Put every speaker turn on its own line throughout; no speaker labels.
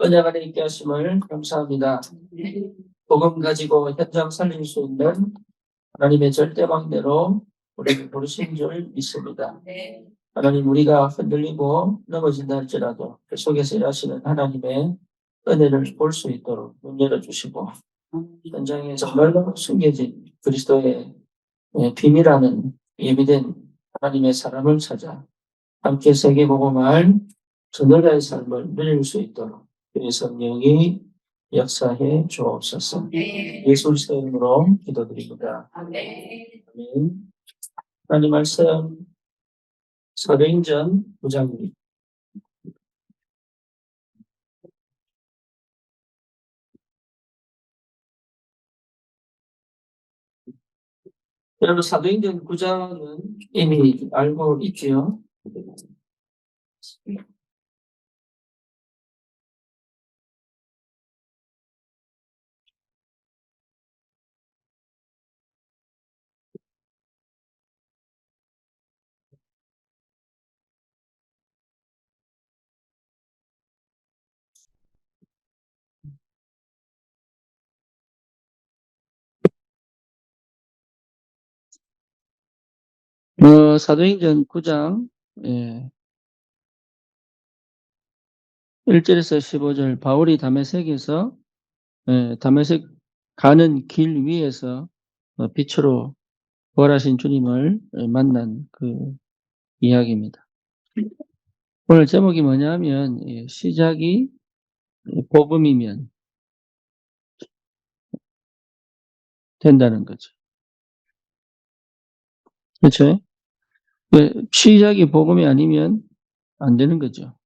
은혜가 있게 하심을 감사합니다. 복음 가지고 현장 살릴 수 있는 하나님의 절대방대로 우리를 부르신 줄 믿습니다. 하나님, 우리가 흔들리고 넘어진다 할지라도 그 속에서 일하시는 하나님의 은혜를 볼 수 있도록 문 열어주시고, 현장에 정말로 숨겨진 그리스도의 비밀하는 예비된 하나님의 사람을 찾아 함께 세계복음을 전도자의 삶을 누릴 수 있도록 그의 성령이 역사해 주옵소서. 예수 그리스도의 이름으로 기도드립니다. 아멘. 하나님 말씀 사도행전 9장입니다. 여러분, 사도행전 9장은 이미 알고 있지요. 사도행전 9장 1절에서 15절, 바울이 다메섹에서 다메섹 가는 길 위에서 빛으로 부활하신 주님을 만난 그 이야기입니다. 오늘 제목이 뭐냐면 시작이 복음이면 된다는 거죠. 그렇죠? 시작이 복음이 아니면 안 되는 거죠.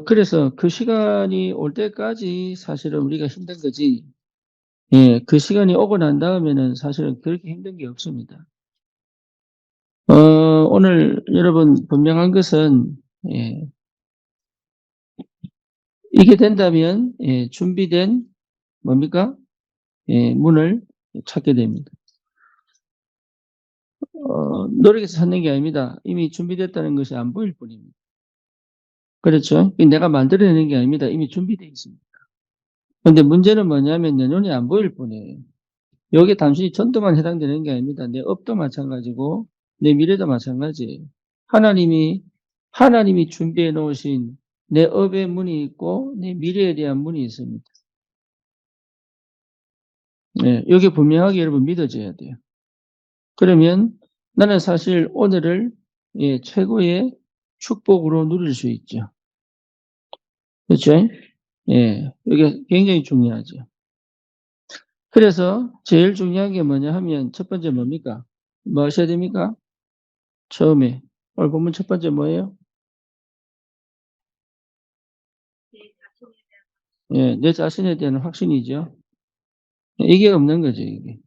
그래서 그 시간이 올 때까지 사실은 우리가 힘든 거지, 그 시간이 오고 난 다음에는 사실은 그렇게 힘든 게 없습니다. 오늘 여러분 분명한 것은, 이게 된다면, 준비된, 뭡니까? 문을 찾게 됩니다. 노력해서 찾는 게 아닙니다. 이미 준비됐다는 것이 안 보일 뿐입니다. 그렇죠? 내가 만들어내는 게 아닙니다. 이미 준비되어 있습니다. 근데 문제는 뭐냐면 내 눈에 안 보일 뿐이에요. 여기 단순히 전도만 해당되는 게 아닙니다. 내 업도 마찬가지고 내 미래도 마찬가지예요. 하나님이 준비해 놓으신 내 업의 문이 있고 내 미래에 대한 문이 있습니다. 여기 분명하게 여러분 믿어져야 돼요. 그러면 나는 사실 오늘을 최고의 축복으로 누릴 수 있죠. 그렇죠? 이게 굉장히 중요하죠. 그래서 제일 중요한 게 뭐냐 하면 첫 번째 뭡니까? 뭐 하셔야 됩니까? 처음에. 오늘 본문 첫 번째 뭐예요? 내 자신에 대한 확신이죠. 이게 없는 거죠, 이게.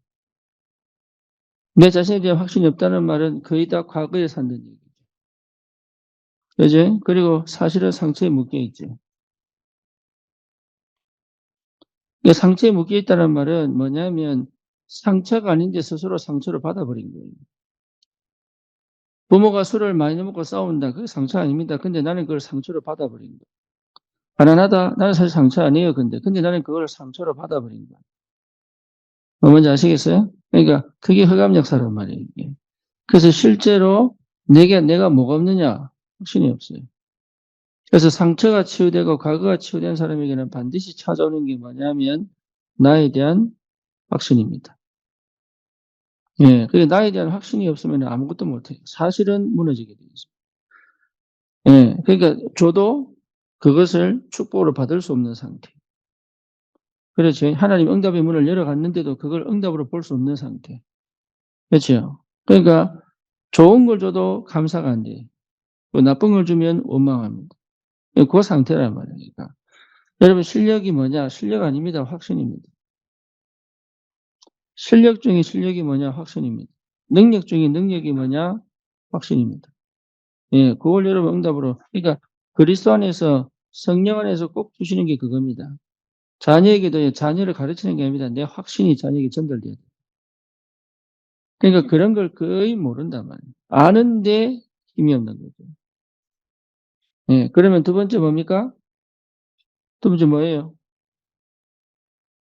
내 자신에 대한 확신이 없다는 말은 거의 다 과거에 산다는 얘기죠. 그죠? 그리고 사실은 상처에 묶여 있죠. 상처에 묶여 있다는 말은 뭐냐면 상처가 아닌데 스스로 상처를 받아버린 거예요. 부모가 술을 많이 먹고 싸운다. 그게 상처 아닙니다. 근데 나는 그걸 상처로 받아버린 거예요. 가난하다. 나는 사실 상처 아니에요. 근데 나는 그걸 상처로 받아버린 거예요. 뭔지 아시겠어요? 그러니까 그게 흑암 역사란 말이에요. 이게. 그래서 실제로 내가 뭐가 없느냐? 확신이 없어요. 그래서 상처가 치유되고 과거가 치유된 사람에게는 반드시 찾아오는 게 뭐냐면 나에 대한 확신입니다. 그게 나에 대한 확신이 없으면 아무것도 못해요. 사실은 무너지게 되어 있습니다. 그러니까 저도 그것을 축복으로 받을 수 없는 상태. 그렇죠. 하나님 응답의 문을 열어갔는데도 그걸 응답으로 볼 수 없는 상태. 그렇죠. 그러니까 좋은 걸 줘도 감사가 안 돼요. 나쁜 걸 주면 원망합니다. 그 상태란 말이니까. 여러분 실력이 뭐냐? 실력 아닙니다. 확신입니다. 실력 중에 실력이 뭐냐? 확신입니다. 능력 중에 능력이 뭐냐? 확신입니다. 그걸 여러분 응답으로. 그러니까 그리스도 안에서 성령 안에서 꼭 주시는 게 그겁니다. 자녀에게도 자녀를 가르치는 게 아닙니다. 내 확신이 자녀에게 전달돼야 돼요. 그러니까 그런 걸 거의 모른단 말이에요. 아는데 힘이 없는 거죠. 예. 그러면 두 번째 뭡니까? 두 번째 뭐예요?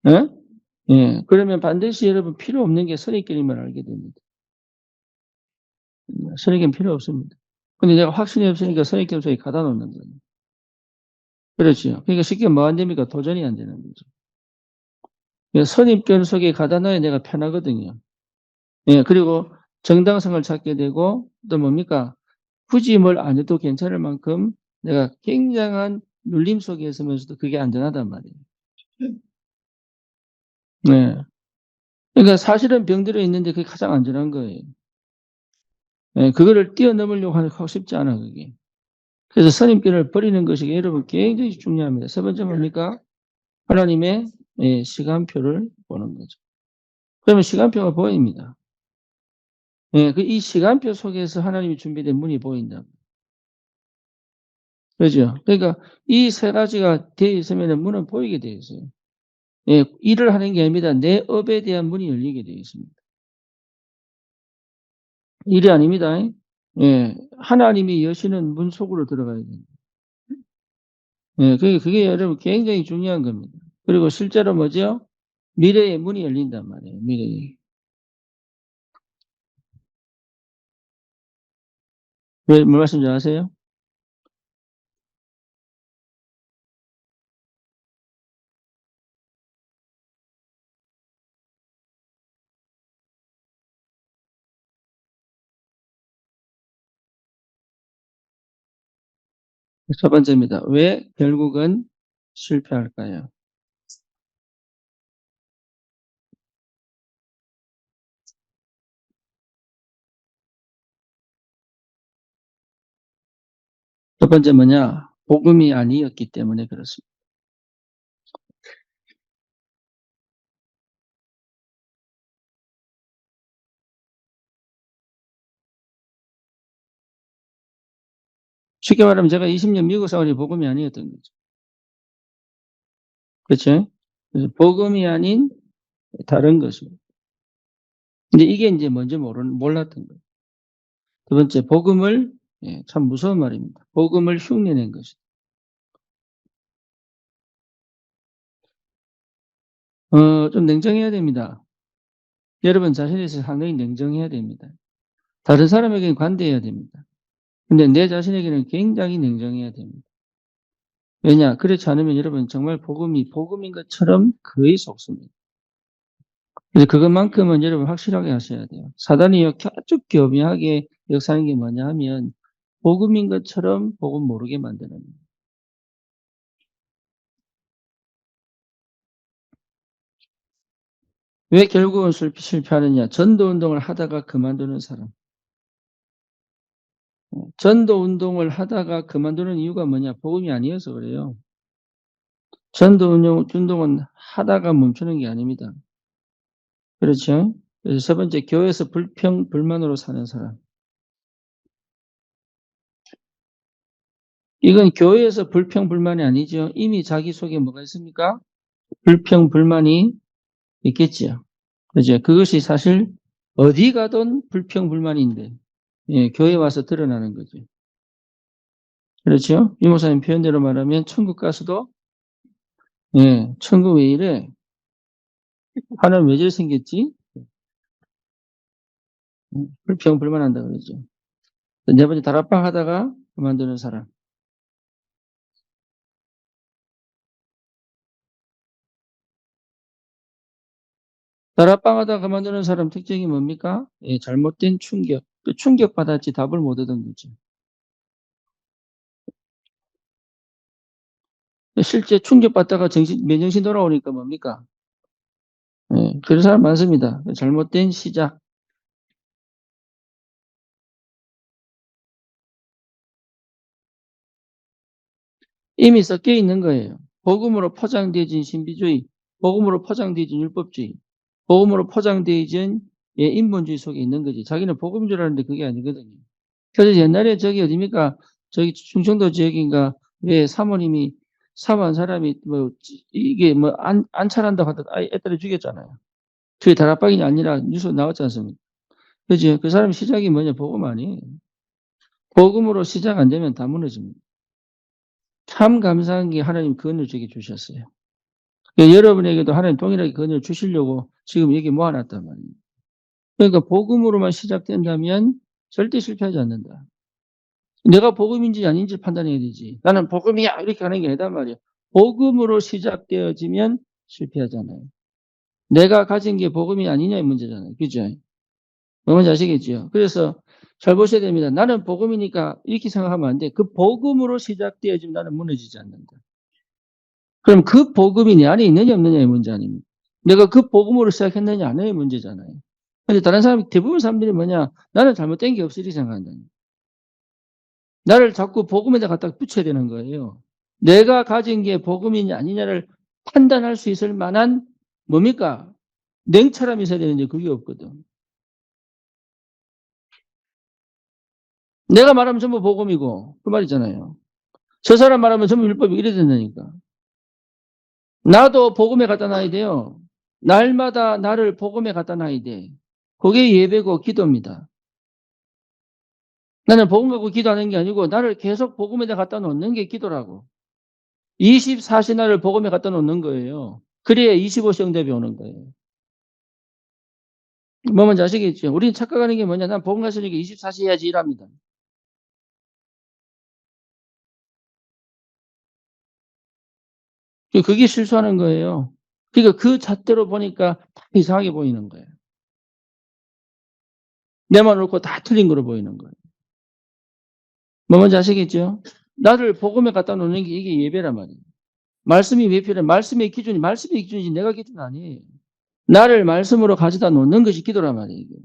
예? 예. 그러면 반드시 여러분 필요 없는 게 선입견임을 알게 됩니다. 선입견 필요 없습니다. 근데 내가 확신이 없으니까 선입견 속에 가다 놓는 거예요. 그렇지요. 그러니까 쉽게 뭐 안 됩니까? 도전이 안 되는 거죠. 예, 선입견 속에 가다 놔야 내가 편하거든요. 예, 그리고 정당성을 찾게 되고 또 뭡니까? 굳이 뭘 안 해도 괜찮을 만큼 내가 굉장한 눌림 속에 있으면서도 그게 안전하단 말이에요. 네. 그러니까 사실은 병들어 있는데 그게 가장 안전한 거예요. 예, 그거를 뛰어넘으려고 하고 싶지 않아, 그게. 그래서 선입견을 버리는 것이 여러분 굉장히 중요합니다. 세 번째 뭡니까? 하나님의 예, 시간표를 보는 거죠. 그러면 시간표가 보입니다. 예, 그 이 시간표 속에서 하나님이 준비된 문이 보인다. 그죠? 그러니까 이 세 가지가 되어 있으면 문은 보이게 되어 있어요. 예, 일을 하는 게 아닙니다. 내 업에 대한 문이 열리게 되어 있습니다. 일이 아닙니다. 예, 하나님이 여시는 문 속으로 들어가야 됩니다. 예, 그게 여러분 굉장히 중요한 겁니다. 그리고 실제로 뭐죠? 미래의 문이 열린단 말이에요. 미래의. 왜, 뭐 말씀인지 아세요? 첫 번째입니다. 왜 결국은 실패할까요? 첫 번째 뭐냐? 복음이 아니었기 때문에 그렇습니다. 쉽게 말하면 제가 20년 미국 생활이 복음이 아니었던 거죠. 그렇죠? 그래서 복음이 아닌 다른 것입니다. 근데 이게 이제 뭔지 몰랐던 거예요. 두 번째, 복음을, 예, 참 무서운 말입니다. 복음을 흉내낸 것이다. 좀 냉정해야 됩니다. 여러분 자신에 대해서 상당히 냉정해야 됩니다. 다른 사람에게는 관대해야 됩니다. 근데 내 자신에게는 굉장히 냉정해야 됩니다. 왜냐? 그렇지 않으면 여러분 정말 복음이 복음인 것처럼 거의 속습니다. 그래서 그것만큼은 여러분 확실하게 하셔야 돼요. 사단이 아주 교묘하게 역사하는 게 뭐냐 하면 복음인 것처럼 복음 모르게 만드는 거예요. 왜 결국은 실패하느냐? 전도 운동을 하다가 그만두는 사람. 전도 운동을 하다가 그만두는 이유가 뭐냐? 복음이 아니어서 그래요. 전도 운동은 하다가 멈추는 게 아닙니다. 그렇죠? 그래서 세 번째, 교회에서 불만으로 사는 사람. 이건 교회에서 불평불만이 아니죠. 이미 자기 속에 뭐가 있습니까? 불평불만이 있겠지요. 그죠? 그것이 사실 어디 가든 불평불만인데, 예, 교회 와서 드러나는 거죠. 그렇죠? 이 목사님 표현대로 말하면 천국 가서도, 예, 천국 왜 이래? 하나님 왜 저래 생겼지? 불평불만한다 그러죠. 네 번째, 다락방 하다가 그만두는 사람. 다락방 하다가 그만두는 사람 특징이 뭡니까? 예, 잘못된 충격. 또 충격받았지 답을 못 얻은 거죠. 실제 충격받다가 맨정신 돌아오니까 뭡니까? 예, 그런 사람 많습니다. 잘못된 시작. 이미 섞여 있는 거예요. 복음으로 포장되어진 신비주의, 복음으로 포장되어진 율법주의, 복음으로 포장되어진 예, 인본주의 속에 있는 거지. 자기는 복음인 줄 알았는데 그게 아니거든요. 그래서 옛날에 저기 어딥니까? 저기 충청도 지역인가? 왜 사모님이 사모한 사람이 뭐 이게 뭐 안 차란다고 하다 애들을 죽였잖아요. 그게 다락방이 아니라 뉴스 나왔지 않습니까? 그지? 그 사람 시작이 뭐냐? 복음 아니에요. 복음으로 시작 안 되면 다 무너집니다. 참 감사한 게 하나님 그 은혜를 저에게 주셨어요. 그러니까 여러분에게도 하나님 동일하게 그 은혜를 주시려고 지금 여기 모아 놨단 말이에요. 그러니까 복음으로만 시작된다면 절대 실패하지 않는다. 내가 복음인지 아닌지를 판단해야 되지. 나는 복음이야 이렇게 하는 게 아니단 말이에요. 복음으로 시작되어지면 실패하잖아요. 내가 가진 게 복음이 아니냐의 문제잖아요. 그죠? 뭔지 아시겠죠? 그래서 잘 보셔야 됩니다. 나는 복음이니까 이렇게 생각하면 안 돼. 그 복음으로 시작되어지면 나는 무너지지 않는다. 그럼 그 복음이 내 안에 있느냐 없느냐의 문제 아닙니까? 내가 그 복음으로 시작했느냐 안 해의 문제잖아요. 근데 다른 사람, 대부분 사람들이 뭐냐? 나는 잘못된 게 없으리 생각한다. 나를 자꾸 복음에다 갖다 붙여야 되는 거예요. 내가 가진 게 복음이냐 아니냐를 판단할 수 있을 만한 뭡니까? 냉철함이 있어야 되는데 그게 없거든. 내가 말하면 전부 복음이고 그 말이잖아요. 저 사람 말하면 전부 율법이 이래 된다니까. 나도 복음에 갖다 놔야 돼요. 날마다 나를 복음에 갖다 놔야 돼. 그게 예배고 기도입니다. 나는 복음 갖고 기도하는 게 아니고 나를 계속 복음에다 갖다 놓는 게 기도라고. 24시 나를 복음에 갖다 놓는 거예요. 그래야 25시 응답이 오는 거예요. 뭐 뭔지 아시겠죠? 우리는 착각하는 게 뭐냐? 난 복음 가르치니까 24시 해야지 일합니다. 그게 실수하는 거예요. 그러니까 그 잣대로 보니까 다 이상하게 보이는 거예요. 내만 옳고 다 틀린 거로 보이는 거예요. 뭐 뭔지 아시겠죠? 나를 복음에 갖다 놓는 게 이게 예배란 말이에요. 말씀이 왜 필요해? 말씀의 기준이지 내가 기준 아니에요. 나를 말씀으로 가져다 놓는 것이 기도란 말이에요. 이게.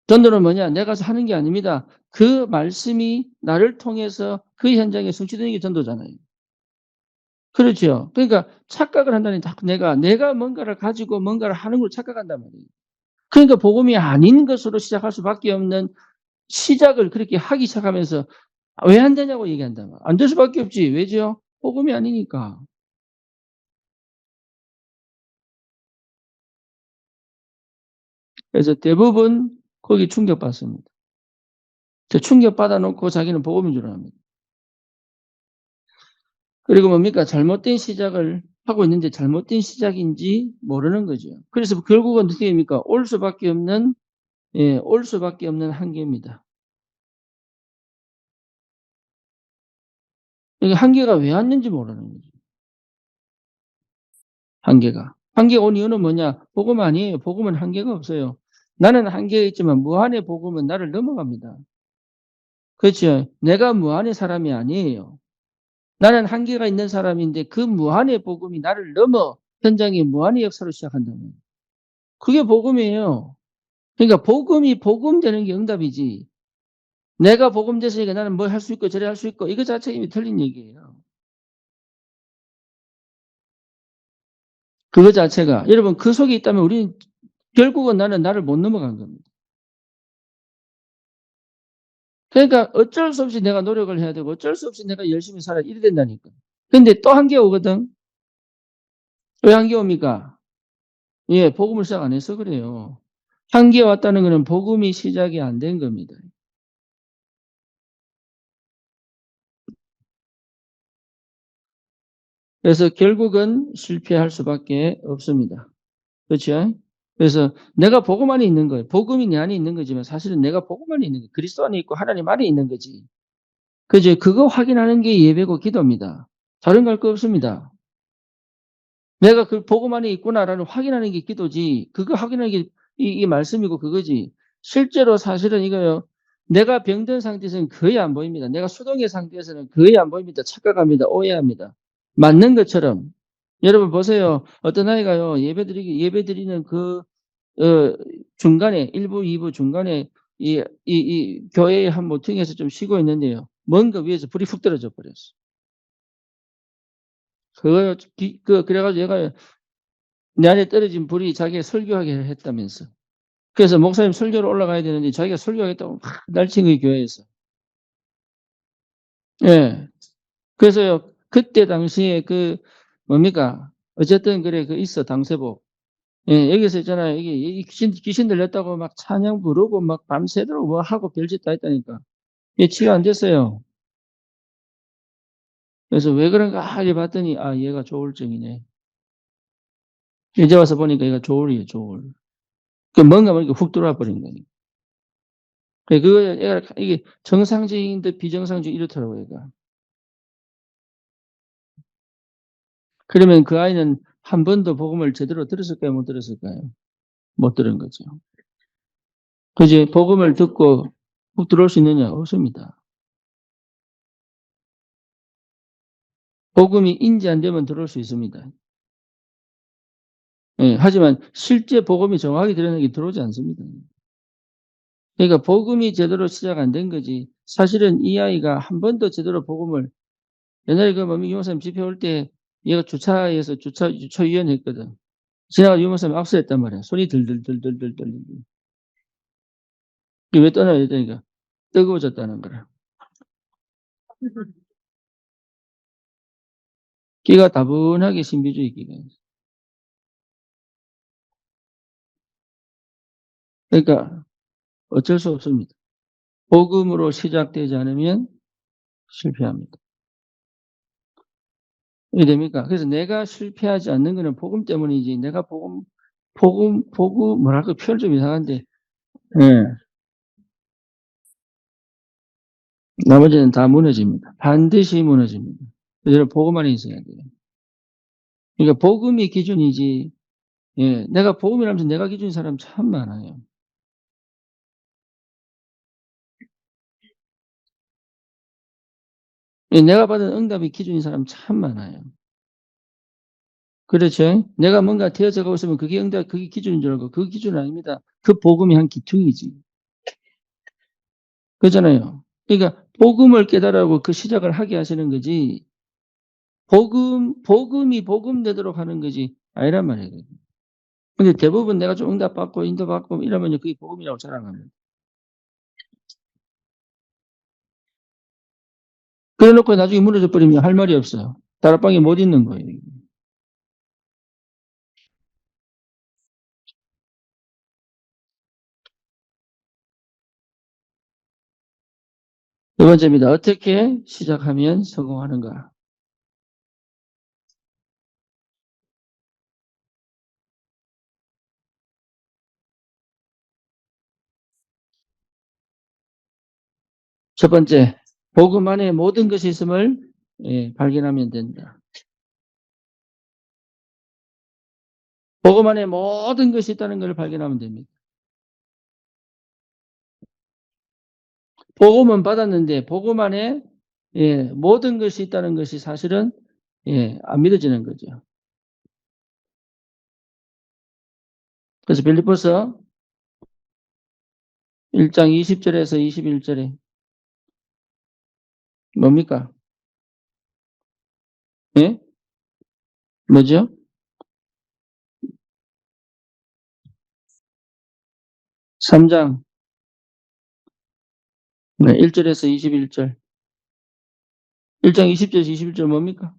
전도는 뭐냐? 내가 하는 게 아닙니다. 그 말씀이 나를 통해서 그 현장에 성취되는 게 전도잖아요. 그렇죠. 그러니까 착각을 한다니 자꾸 내가 뭔가를 가지고 뭔가를 하는 걸 착각한단 말이에요. 그러니까 복음이 아닌 것으로 시작할 수밖에 없는 시작을 그렇게 하기 시작하면서 왜 안 되냐고 얘기한단 말이에요. 안 될 수밖에 없지. 왜죠? 복음이 아니니까. 그래서 대부분 거기 충격받습니다. 저 충격받아 놓고 자기는 복음인 줄 압니다. 그리고 뭡니까? 잘못된 시작을 하고 있는데 잘못된 시작인지 모르는 거죠. 그래서 결국은 어떻게 됩니까? 올 수밖에 없는, 예, 올 수밖에 없는 한계입니다. 이게 한계가 왜 왔는지 모르는 거죠. 한계가. 한계가 온 이유는 뭐냐? 복음 아니에요. 복음은 한계가 없어요. 나는 한계가 있지만 무한의 복음은 나를 넘어갑니다. 그렇죠. 내가 무한의 사람이 아니에요. 나는 한계가 있는 사람인데 그 무한의 복음이 나를 넘어 현장에 무한의 역사로 시작한다면 그게 복음이에요. 그러니까 복음이 복음되는 게 응답이지. 내가 복음됐으니까 나는 뭘 할 수 있고 저래 할 수 있고 이거 자체가 이미 틀린 얘기예요. 그거 자체가. 여러분 그 속에 있다면 우리는 결국은 나는 나를 못 넘어간 겁니다. 그러니까 어쩔 수 없이 내가 노력을 해야 되고 어쩔 수 없이 내가 열심히 살아야 이래 된다니까. 근데 또 한계 오거든. 왜 한계 옵니까? 예, 복음을 시작 안 해서 그래요. 한계 왔다는 것은 복음이 시작이 안 된 겁니다. 그래서 결국은 실패할 수밖에 없습니다. 그렇죠? 그래서 내가 복음 안에 있는 거예요. 복음이 내 안에 있는 거지만 사실은 내가 복음 안에 있는 거예요. 그리스도 안에 있고 하나님 안에 있는 거지. 그죠? 그거 확인하는 게 예배고 기도입니다. 다른 거 할 거 없습니다. 내가 그 복음 안에 있구나라는 확인하는 게 기도지. 그거 확인하는 게 이 말씀이고 그거지. 실제로 사실은 이거요. 내가 병든 상태에서는 거의 안 보입니다. 내가 수동의 상태에서는 거의 안 보입니다. 착각합니다. 오해합니다. 맞는 것처럼. 여러분 보세요. 어떤 아이가요. 예배드리는 그 중간에 1부, 2부 중간에 이 교회의 한 모퉁이에서 좀 쉬고 있는데요. 뭔가 위에서 불이 훅 떨어져 버렸어. 그래가지고 얘가 내 안에 떨어진 불이 자기가 설교하게 했다면서. 그래서 목사님 설교로 올라가야 되는데 자기가 설교하겠다고 막 날친 거예요, 교회에서. 예. 그래서요, 그때 당시에 뭡니까? 어쨌든 그래, 있어, 당세복. 예, 여기서 있잖아요. 이게 귀신 들렸다고 막 찬양 부르고 막 밤새도록 뭐 하고 별짓 다 했다니까. 예, 치유 안 됐어요. 그래서 왜 그런가 이래 봤더니 얘가 조울증이네. 이제 와서 보니까 얘가 조울이에요, 조울. 뭔가 모르게 훅 들어와 버린 거예요. 얘가 이게 정상적인데 비정상적이 이렇더라고요, 얘가. 그러면 그 아이는 한 번도 복음을 제대로 들었을까요? 못 들었을까요? 못 들은 거죠. 그지? 복음을 듣고 훅 들어올 수 있느냐? 없습니다. 복음이 인지 안 되면 들어올 수 있습니다. 예, 하지만 실제 복음이 정확히 들어오는 들어오지 않습니다. 그러니까 복음이 제대로 시작 안 된 거지. 사실은 이 아이가 한 번도 제대로 복음을 옛날에 그 뭡니까 유목사님 집회 올 때 얘가 주차에서 주차위원 했거든. 지나가 유목사님 압수했단 말이야. 손이 들들들들들 떨리고. 왜 떠나야 되니까 뜨거워졌다는 거라. 끼가 다분하게 신비주의 끼가 있어. 그러니까 어쩔 수 없습니다. 복음으로 시작되지 않으면 실패합니다. 왜 됩니까? 그래서 내가 실패하지 않는 거는 복음 때문이지. 내가 복음, 뭐랄까, 표현 좀 이상한데, 예. 나머지는 다 무너집니다. 반드시 무너집니다. 그래서 복음 안에 있어야 돼요. 그러니까 복음이 기준이지, 예. 내가 복음이라면서 내가 기준인 사람 참 많아요. 예, 내가 받은 응답이 기준인 사람 참 많아요. 그렇죠? 내가 뭔가 되어져 가고 있으면 그게 그게 기준인 줄 알고, 그 기준은 아닙니다. 그 복음이 한 기퉁이지. 그렇잖아요. 그러니까 복음을 깨달으라고 그 시작을 하게 하시는 거지. 복음이 복음 되도록 하는 거지 아니란 말이에요. 근데 대부분 내가 좀 응답받고 인도받고 이러면 그게 복음이라고 자랑합니다. 그래 놓고 나중에 무너져 버리면 할 말이 없어요. 다락방에 못 있는 거예요. 두 번째입니다. 어떻게 시작하면 성공하는가? 첫 번째, 복음 안에 모든 것이 있음을 발견하면 된다. 복음 안에 모든 것이 있다는 걸 발견하면 됩니다. 복음은 받았는데 복음 안에 모든 것이 있다는 것이 사실은 안 믿어지는 거죠. 그래서 빌립보서 1장 20절에서 21절에 뭡니까? 예? 뭐죠? 3장 1절에서 21절. 1장 20절에서 21절 뭡니까?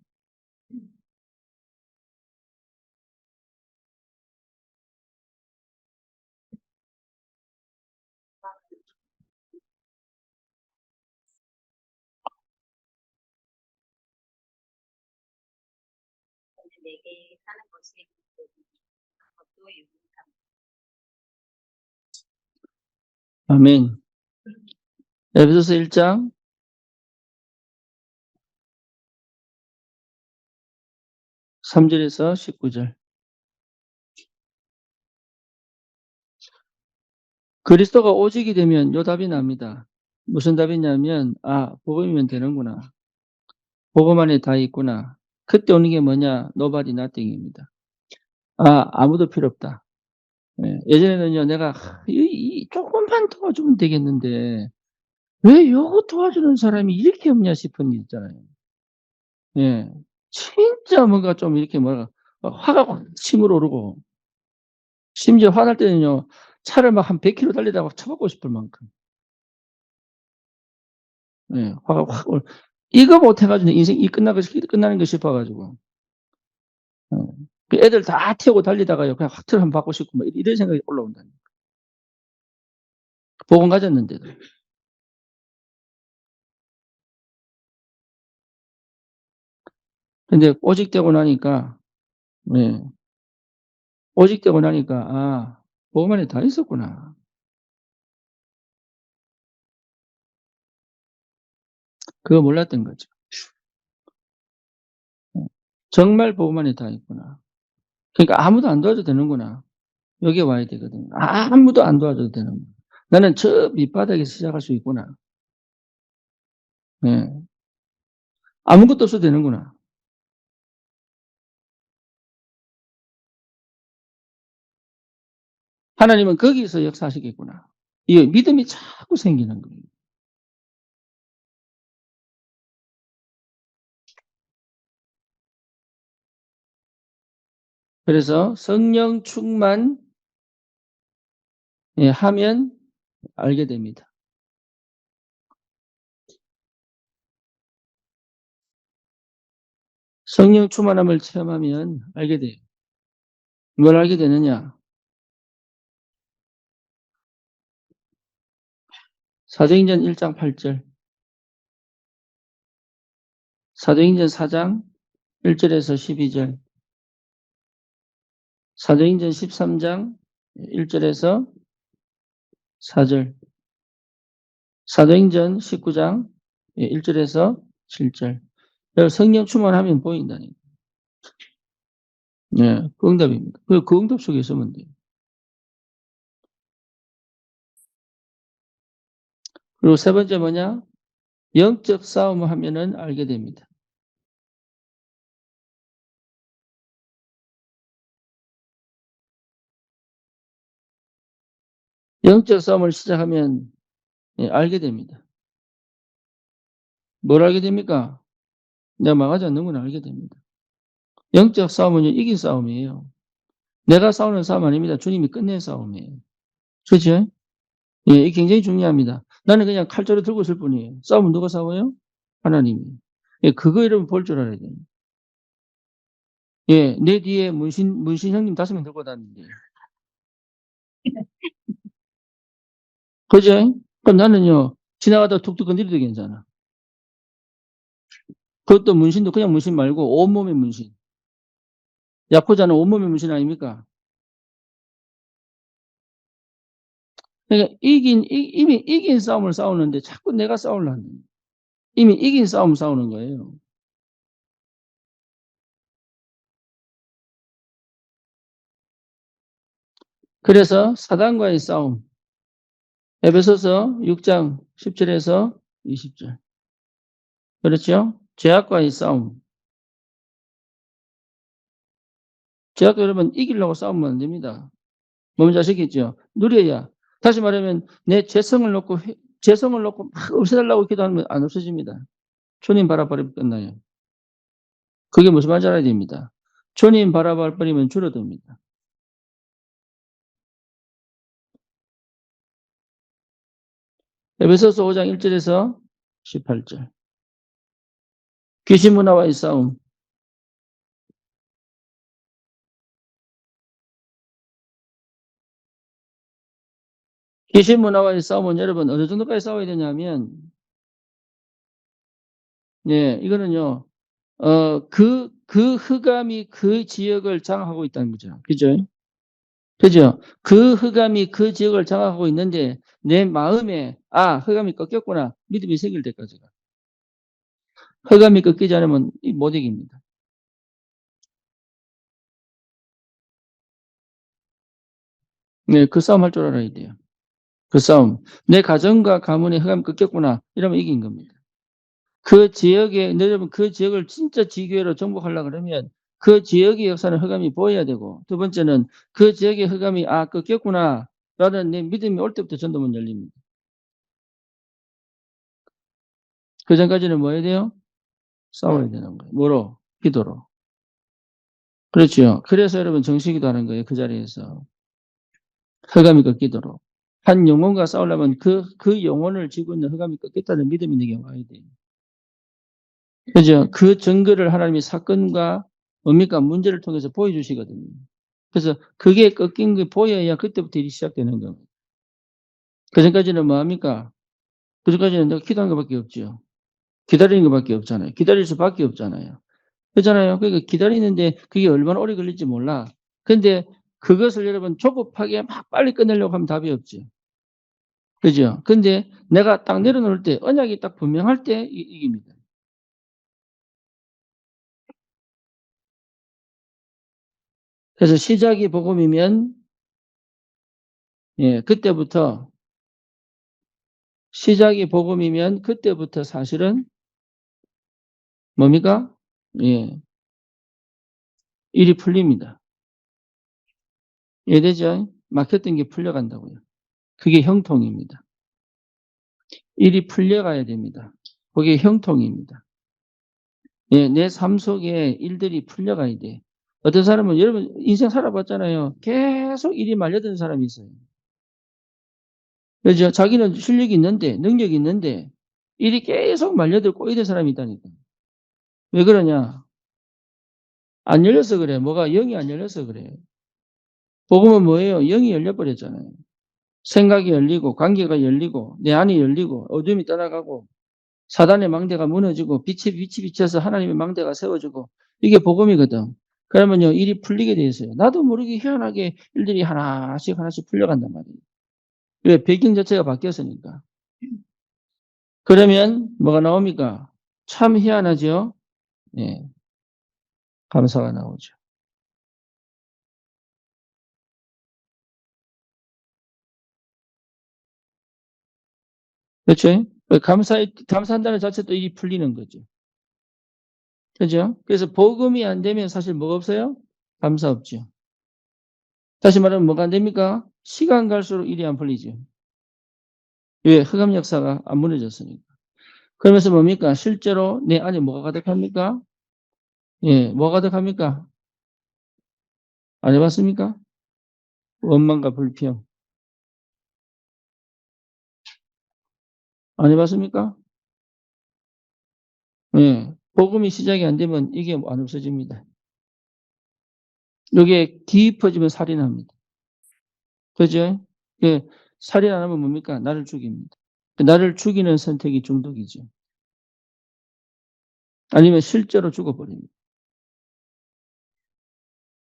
아멘. 에베소서 1장 3절에서 19절. 그리스도가 오직이 되면 요 답이 납니다. 무슨 답이냐면 복음이면 되는구나. 복음 안에 다 있구나. 그때 오는 게 뭐냐? Nobody nothing입니다. 아무도 필요 없다. 예전에는요, 내가 조금만 도와주면 되겠는데 왜 요거 도와주는 사람이 이렇게 없냐 싶은 일 있잖아요. 예. 진짜 뭔가 좀 이렇게 화가 확 치밀어오르고 심지어 화날 때는요, 차를 막 한 100km 달리다가 쳐박고 싶을 만큼. 예. 화가 확 이거 못해 가지고 인생이 끝나는 거 싶어 가지고. 예. 그 애들 다 태우고 달리다가요, 그냥 확 틀어 한번 박고 싶고 뭐 이런 생각이 올라온다니까. 복음 가졌는데도. 근데 오직되고 나니까 네. 오직되고 나니까 '아 보험 안에 다 있었구나.' 그거 몰랐던 거죠. 정말 보험 안에 다 있구나. 그러니까 아무도 안 도와줘도 되는구나. 여기에 와야 되거든요. 아무도 안 도와줘도 되는구나. 나는 저 밑바닥에서 시작할 수 있구나. 네. 아무것도 없어도 되는구나. 하나님은 거기서 역사하시겠구나. 이 믿음이 자꾸 생기는 거예요. 그래서 성령 충만 예 하면 알게 됩니다. 성령 충만함을 체험하면 알게 돼요. 뭘 알게 되느냐? 사도행전 1장 8 절, 사도행전 4장 1 절에서 12 절, 사도행전 13장 1 절에서 4 절, 사도행전 19장 1 절에서 7 절. 여기 성령 충만하면 보인다니까. 예. 그 응답입니다. 그 응답 속에 있으면 돼요. 그리고 세 번째 뭐냐? 영적 싸움을 하면은 알게 됩니다. 영적 싸움을 시작하면 예 알게 됩니다. 뭘 알게 됩니까? 내가 망하지 않는 걸 알게 됩니다. 영적 싸움은요 이긴 싸움이에요. 내가 싸우는 싸움 아닙니다. 주님이 끝낸 싸움이에요. 그죠? 예, 이게 굉장히 중요합니다. 나는 그냥 칼자루 들고 있을 뿐이에요. 싸움은 누가 싸워요? 하나님이. 예, 그거 여러분 볼 줄 알아야 돼요. 예, 내 뒤에 문신 형님 5명 들고 다니는데. 그죠? 그럼 나는요, 지나가다가 툭툭 건드려도 괜찮아. 그것도 문신도 그냥 문신 말고 온몸의 문신. 야쿠자는 온몸의 문신 아닙니까? 그러니까 이미 이긴 싸움을 싸우는데 자꾸 내가 싸우려 하는 거예요. 이미 이긴 싸움 싸우는 거예요. 그래서 사단과의 싸움. 에베소서 6장 10 절에서 20 절. 그렇죠? 죄악과의 싸움. 죄악도 여러분 이기려고 싸우면 안 됩니다. 뭔지 아시겠죠? 누려야. 다시 말하면 내 죄성을 놓고 막 없애달라고 기도하면 안 없어집니다. 주님 바라버리면 끝나요. 그게 무슨 말인지 알아야 됩니다. 주님 바라버리면 줄어듭니다. 에베소서 5장 1 절에서 18 절. 귀신 문화와의 싸움. 귀신 문화와의 싸움은 여러분 어느 정도까지 싸워야 되냐면 예 이거는요. 그 흑암이 그 지역을 장악하고 있다는 거죠. 그죠? 그죠? 그 흑암이 그 지역을 장악하고 있는데 내 마음에 '아 흑암이 꺾였구나.' 믿음이 생길 때까지가. 흑암이 꺾이지 않으면 못 이깁니다. 네. 그 싸움 할 줄 알아야 돼요. 그 싸움. '내 가정과 가문에 흑암이 꺾였구나.' 이러면 이긴 겁니다. 그 지역에 여러분 그 지역을 진짜 지교회로 정복하려고 그러면 그 지역의 역사는 흑암이 보여야 되고 두 번째는 그 지역의 흑암이 '아 꺾였구나.'라는 내 믿음이 올 때부터 전도문 열립니다. 그전까지는 뭐 해야 돼요? 싸워야 되는 거예요. 뭐로? 기도로. 그렇지요. 그래서 여러분 정식기도하는 거예요, 그 자리에서. 흑암이 꺾이도록. 한 영혼과 싸우려면 그 영혼을 쥐고 있는 흑암이 꺾였다는 믿음이 내게 와야 돼요. 그죠? 그 증거를 하나님이 사건과 뭡니까? 문제를 통해서 보여주시거든요. 그래서 그게 꺾인 게 보여야 그때부터 일이 시작되는 겁니다. 그전까지는 뭐 합니까? 그전까지는 내가 기도하는 것밖에 없죠. 기다리는 것밖에 없잖아요. 기다릴 수밖에 없잖아요. 그잖아요. 그러니까 기다리는데 그게 얼마나 오래 걸릴지 몰라. 근데 그것을 여러분 조급하게 막 빨리 끝내려고 하면 답이 없죠. 그죠? 근데 내가 딱 내려놓을 때 언약이 딱 분명할 때 이깁니다. 그래서 시작이 복음이면 예, 그때부터 시작이 복음이면 그때부터 사실은 뭡니까? 예, 일이 풀립니다. 이해되죠? 막혔던 게 풀려간다고요. 그게 형통입니다. 일이 풀려가야 됩니다. 그게 형통입니다. 예, 내 삶 속에 일들이 풀려가야 돼. 어떤 사람은 여러분 인생 살아봤잖아요. 계속 일이 말려드는 사람이 있어요. 그죠? 자기는 실력이 있는데 능력이 있는데 일이 계속 말려들고 꼬이는 사람이 있다니까. 왜 그러냐? 안 열려서 그래. 뭐가 영이 안 열려서 그래. 복음은 뭐예요? 영이 열려버렸잖아요. 생각이 열리고 관계가 열리고 내 안이 열리고 어둠이 떠나가고 사단의 망대가 무너지고 빛이 비쳐서 하나님의 망대가 세워지고 이게 복음이거든. 그러면요 일이 풀리게 돼 있어요. 나도 모르게 희한하게 일들이 하나씩 풀려간단 말이에요. 왜? 배경 자체가 바뀌었으니까. 그러면 뭐가 나옵니까? 참 희한하죠. 예, 감사가 나오죠. 그렇죠? 감사한다는 자체도 일이 풀리는 거죠. 그죠? 그래서 복음이 안 되면 사실 뭐가 없어요? 감사 없죠. 다시 말하면 뭐가 안 됩니까? 시간 갈수록 일이 안 풀리죠. 왜? 흑암 역사가 안 무너졌으니까. 그러면서 뭡니까? 실제로 내 안에 뭐가 가득합니까? 예, 뭐가 가득합니까? 안 해봤습니까? 원망과 불평. 안 해봤습니까? 예. 복음이 시작이 안 되면 이게 안 없어집니다. 이게 깊어지면 살인합니다. 그죠? 예. 살인 안 하면 뭡니까? 나를 죽입니다. 나를 죽이는 선택이 중독이죠. 아니면 실제로 죽어버립니다.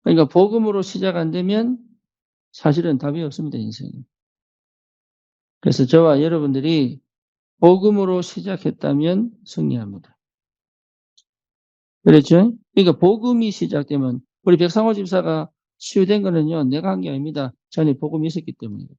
그러니까 복음으로 시작 안 되면 사실은 답이 없습니다, 인생에. 그래서 저와 여러분들이 복음으로 시작했다면 승리합니다. 그렇죠? 그러니까 복음이 시작되면 우리 백상호 집사가 치유된 거는요, 내가 한 게 아닙니다. 전에 복음이 있었기 때문이에요.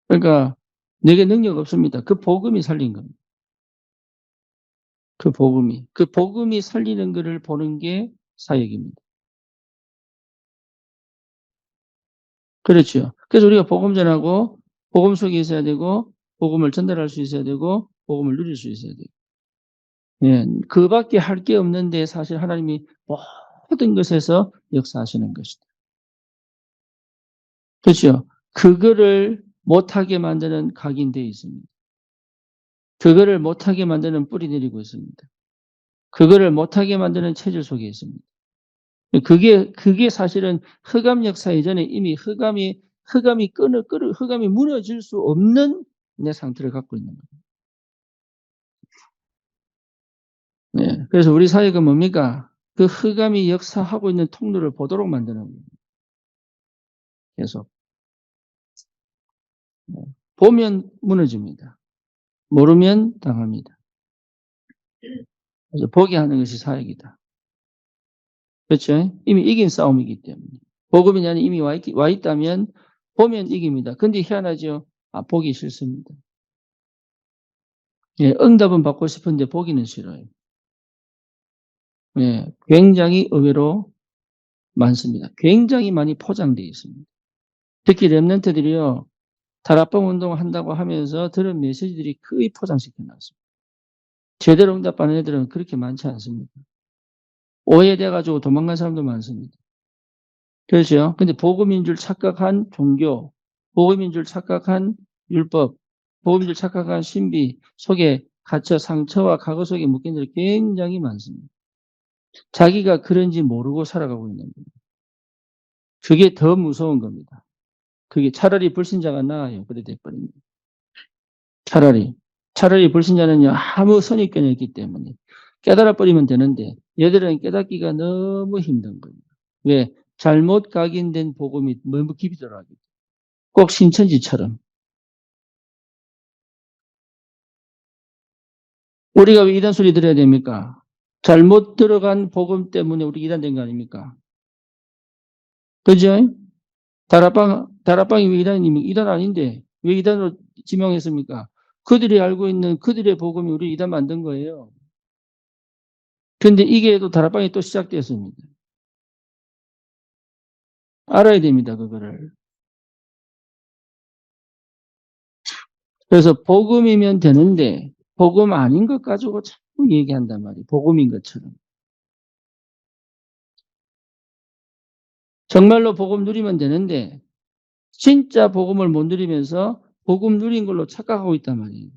그러니까 내게 능력 없습니다. 그 복음이 살린 겁니다. 그 복음이 살리는 것을 보는 게 사역입니다. 그렇죠. 그래서 우리가 복음 전하고 복음 속에 있어야 되고 복음을 전달할 수 있어야 되고 복음을 누릴 수 있어야 돼요. 예, 그밖에 할 게 없는데 사실 하나님이 모든 것에서 역사하시는 것이다. 그렇죠. 그거를 못하게 만드는 각인되어 있습니다. 그거를 못하게 만드는 뿌리 내리고 있습니다. 그거를 못하게 만드는 체질 속에 있습니다. 그게 사실은 흑암 역사 이전에 이미 흑암이 무너질 수 없는 내 상태를 갖고 있는 거예요. 네. 그래서 우리 사역은 뭡니까? 그 흑암이 역사하고 있는 통로를 보도록 만드는 거예요. 계속. 네. 보면 무너집니다. 모르면 당합니다. 그래서 보게 하는 것이 사역이다. 그렇죠? 이미 이긴 싸움이기 때문에. 복음이 아니 이미 와 있다면 보면 이깁니다. 근데 희한하죠? 보기 싫습니다. 예, 응답은 받고 싶은데 보기는 싫어요. 예, 굉장히 의외로 많습니다. 굉장히 많이 포장되어 있습니다. 특히 랩런트들이요, 다락방 운동을 한다고 하면서 들은 메시지들이 거의 포장시켜 놨습니다. 제대로 응답받는 애들은 그렇게 많지 않습니다. 오해돼가지고 도망간 사람도 많습니다. 그렇죠? 근데 복음인 줄 착각한 종교, 복음인 줄 착각한 율법, 복음인 줄 착각한 신비 속에 갇혀 상처와 과거 속에 묶인 들이 굉장히 많습니다. 자기가 그런지 모르고 살아가고 있는 겁니다. 그게 더 무서운 겁니다. 그게 차라리 불신자가 나아요. 그래 돼버립니다. 차라리 불신자는요, 아무 선입견이 없기 때문에 깨달아 버리면 되는데 얘들은 깨닫기가 너무 힘든 거예요. 왜? 잘못 각인된 복음이 너무 깊이 들어가기 때문에. 꼭 신천지처럼. 우리가 왜 이단 소리 들어야 됩니까? 잘못 들어간 복음 때문에 우리 이단된 거 아닙니까? 그죠? 다락방이 왜 이단입니까? 이단 아닌데 왜 이단으로 지명했습니까? 그들이 알고 있는 그들의 복음이 우리 이단 만든 거예요. 근데 이게 또 다락방이 또 시작되었습니다. 알아야 됩니다, 그거를. 그래서 복음이면 되는데 복음 아닌 것 가지고 자꾸 얘기한단 말이에요. 복음인 것처럼. 정말로 복음 누리면 되는데 진짜 복음을 못 누리면서 복음 누린 걸로 착각하고 있단 말이에요.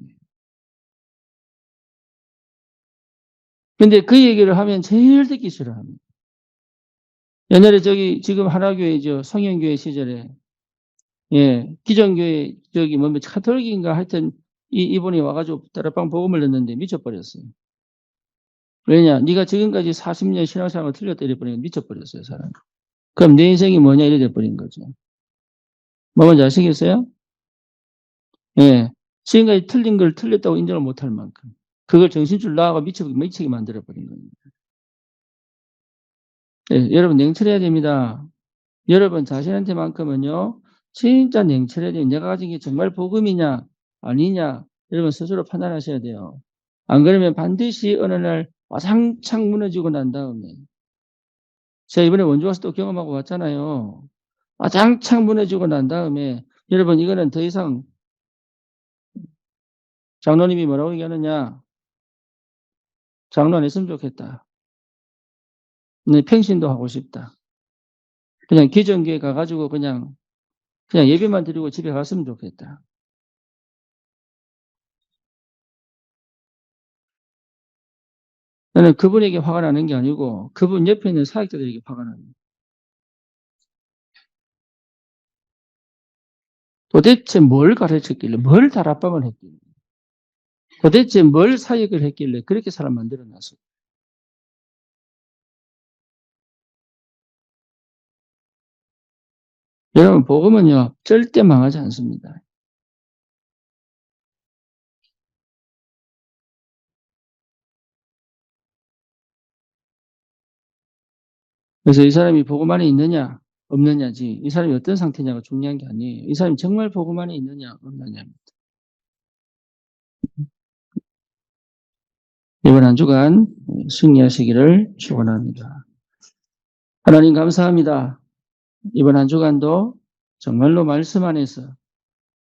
근데 그 얘기를 하면 제일 듣기 싫어합니다. 옛날에 지금 하나교회죠. 성현교회 시절에, 예, 기존교회, 카톨릭인가 하여튼, 이분이 와가지고 다락방 복음을 넣는데 미쳐버렸어요. 왜냐? 네가 지금까지 40년 신앙생활을 틀렸다 이래버리니까 미쳐버렸어요, 사람. 그럼 내 인생이 뭐냐 이래 돼버린 거죠. 뭐 뭔지 아시겠어요? 예. 지금까지 틀린 걸 틀렸다고 인정을 못할 만큼. 그걸 정신줄 나가고 미치게 만들어버린 겁니다. 예, 여러분 냉철해야 됩니다. 여러분 자신한테만큼은요, 진짜 냉철해야 돼요. 내가 가진 게 정말 복음이냐, 아니냐, 여러분 스스로 판단하셔야 돼요. 안 그러면 반드시 어느 날 와장창 무너지고 난 다음에, 제가 이번에 원주 와서 또 경험하고 왔잖아요. 와장창 무너지고 난 다음에, 여러분 이거는 더 이상 장로님이 뭐라고 얘기하느냐, 장로 안 했으면 좋겠다. 내 평신도 하고 싶다. 그냥 기존교회 가가지고 그냥 예배만 드리고 집에 갔으면 좋겠다. 나는 그분에게 화가 나는 게 아니고 그분 옆에 있는 사역자들에게 화가 납니다. 도대체 뭘 가르쳤길래, 뭘 다락방을 했길래, 도대체 뭘 사역을 했길래 그렇게 사람 만들어놨어. 여러분 복음은요 절대 망하지 않습니다. 그래서 이 사람이 복음 안에 있느냐 없느냐지, 이 사람이 어떤 상태냐가 중요한 게 아니에요. 이 사람이 정말 복음 안에 있느냐 없느냐. 이번 한 주간 승리하시기를 축원합니다. 하나님 감사합니다. 이번 한 주간도 정말로 말씀 안에서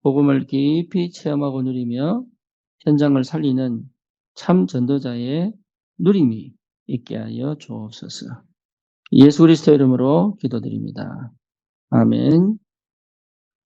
복음을 깊이 체험하고 누리며 현장을 살리는 참 전도자의 누림이 있게 하여 주옵소서. 예수 그리스도 이름으로 기도드립니다. 아멘.